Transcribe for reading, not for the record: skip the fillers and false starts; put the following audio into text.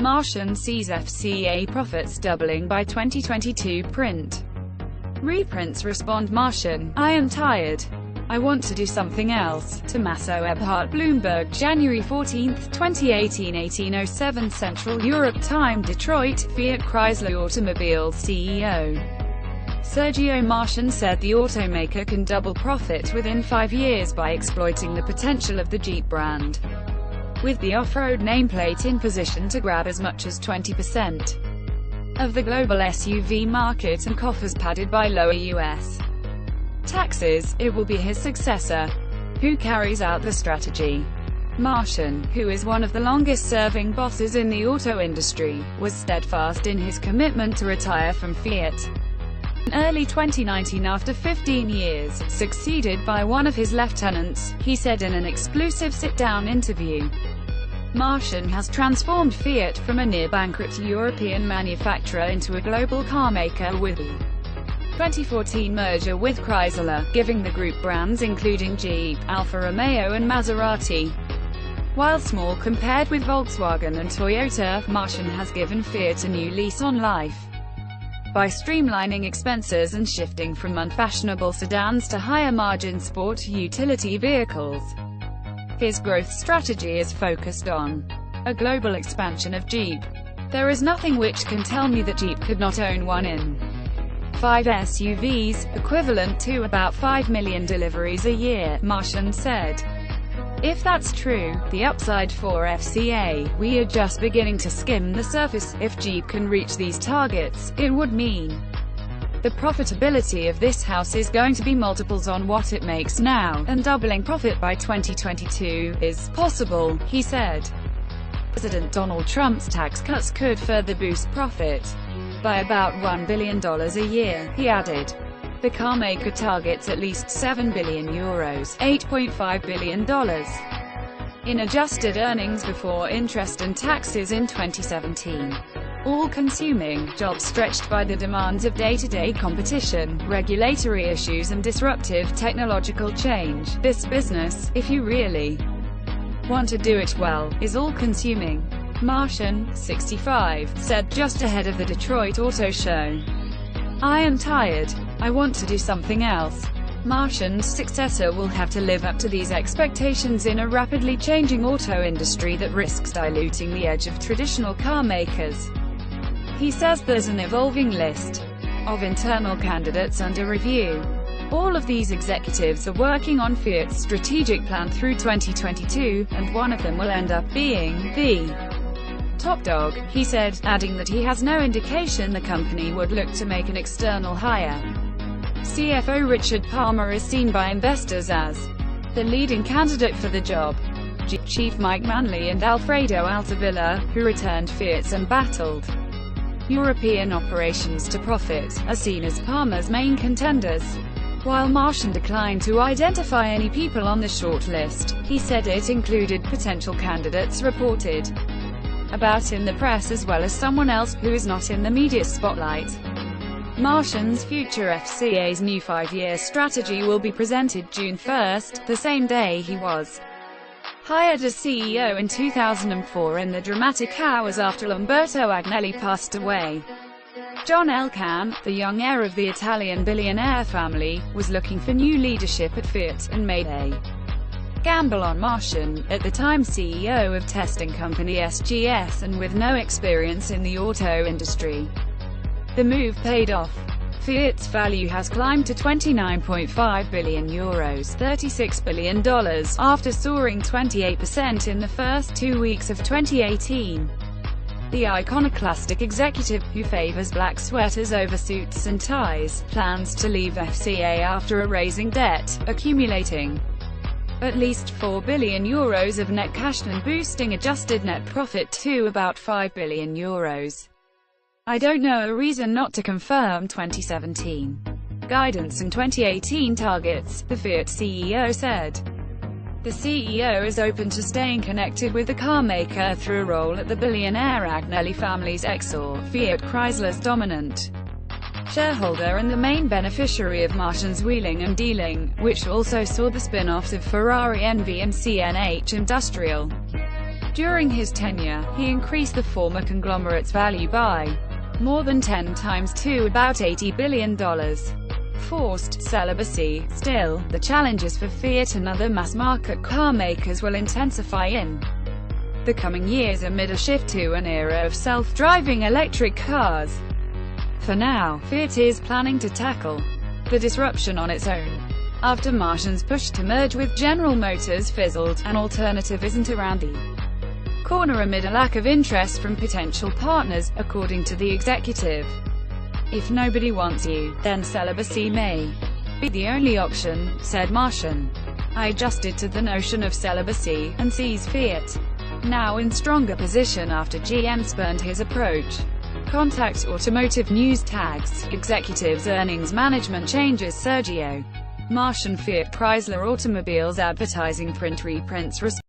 Marchionne sees FCA profits doubling by 2022. Print Reprints Respond Marchionne, I am tired. I want to do something else. Tommaso Ebhardt. Bloomberg, January 14, 2018. 1807 Central Europe Time. Detroit. Fiat Chrysler Automobiles CEO Sergio Marchionne said the automaker can double profit within 5 years by exploiting the potential of the Jeep brand, with the off-road nameplate in position to grab as much as 20% of the global SUV market and coffers padded by lower U.S. taxes. It will be his successor who carries out the strategy. Marchionne, who is one of the longest-serving bosses in the auto industry, was steadfast in his commitment to retire from Fiat in early 2019 after 15 years, succeeded by one of his lieutenants, he said in an exclusive sit-down interview. Marchionne has transformed Fiat from a near-bankrupt European manufacturer into a global carmaker with the 2014 merger with Chrysler, giving the group brands including Jeep, Alfa Romeo and Maserati. While small compared with Volkswagen and Toyota, Marchionne has given Fiat a new lease on life by streamlining expenses and shifting from unfashionable sedans to higher-margin sport utility vehicles. His growth strategy is focused on a global expansion of Jeep. There is nothing which can tell me that Jeep could not own one in 5 SUVs, equivalent to about 5 million deliveries a year, Marchionne said. If that's true, the upside for FCA, we are just beginning to skim the surface. If Jeep can reach these targets, it would mean the profitability of this house is going to be multiples on what it makes now, and doubling profit by 2022 is possible, he said. President Donald Trump's tax cuts could further boost profit by about $1 billion a year, he added. The carmaker targets at least €7 billion, $8.5 billion, in adjusted earnings before interest and taxes in 2017. All-consuming, jobs stretched by the demands of day-to-day competition, regulatory issues and disruptive technological change. This business, if you really want to do it well, is all-consuming. Marchionne, 65, said just ahead of the Detroit Auto Show. I am tired. I want to do something else. Marchionne's successor will have to live up to these expectations in a rapidly changing auto industry that risks diluting the edge of traditional car makers. He says there's an evolving list of internal candidates under review. All of these executives are working on Fiat's strategic plan through 2022, and one of them will end up being the top dog, he said, adding that he has no indication the company would look to make an external hire. CFO Richard Palmer is seen by investors as the leading candidate for the job. Jeep chief Mike Manley and Alfredo Altavilla, who returned Fiat's embattled European operations to profit, are seen as Palmer's main contenders. While Marchionne declined to identify any people on the shortlist, he said it included potential candidates reported about in the press as well as someone else who is not in the media spotlight. Marchionne's future FCA's new 5-year strategy will be presented June 1, the same day he was hired as CEO in 2004 in the dramatic hours after Umberto Agnelli passed away. John Elkann, the young heir of the Italian billionaire family, was looking for new leadership at Fiat, and made a gamble on Marchionne, at the time CEO of testing company SGS and with no experience in the auto industry. The move paid off. Fiat's value has climbed to €29.5 billion, $36 billion, after soaring 28% in the first 2 weeks of 2018. The iconoclastic executive, who favors black sweaters over suits and ties, plans to leave FCA after erasing debt, accumulating at least €4 billion of net cash and boosting adjusted net profit to about €5 billion. I don't know a reason not to confirm 2017 guidance and 2018 targets, the Fiat CEO said. The CEO is open to staying connected with the carmaker through a role at the billionaire Agnelli family's Exor, Fiat Chrysler's dominant shareholder and the main beneficiary of Marchionne's wheeling and dealing, which also saw the spin-offs of Ferrari NV and CNH Industrial. During his tenure, he increased the former conglomerate's value by more than 10 times to about $80 billion. Forced celibacy. Still, the challenges for Fiat and other mass-market car makers will intensify in the coming years amid a shift to an era of self-driving electric cars. For now, Fiat is planning to tackle the disruption on its own. After Marchionne's push to merge with General Motors fizzled, an alternative isn't around the corner amid a lack of interest from potential partners, according to the executive. If nobody wants you, then celibacy may be the only option, said Marchionne. I adjusted to the notion of celibacy, and sees Fiat now in stronger position after GM spurned his approach. Contact Automotive News tags, Executives Earnings Management Changes Sergio Marchionne Fiat Chrysler Automobiles Advertising Print Reprints Respond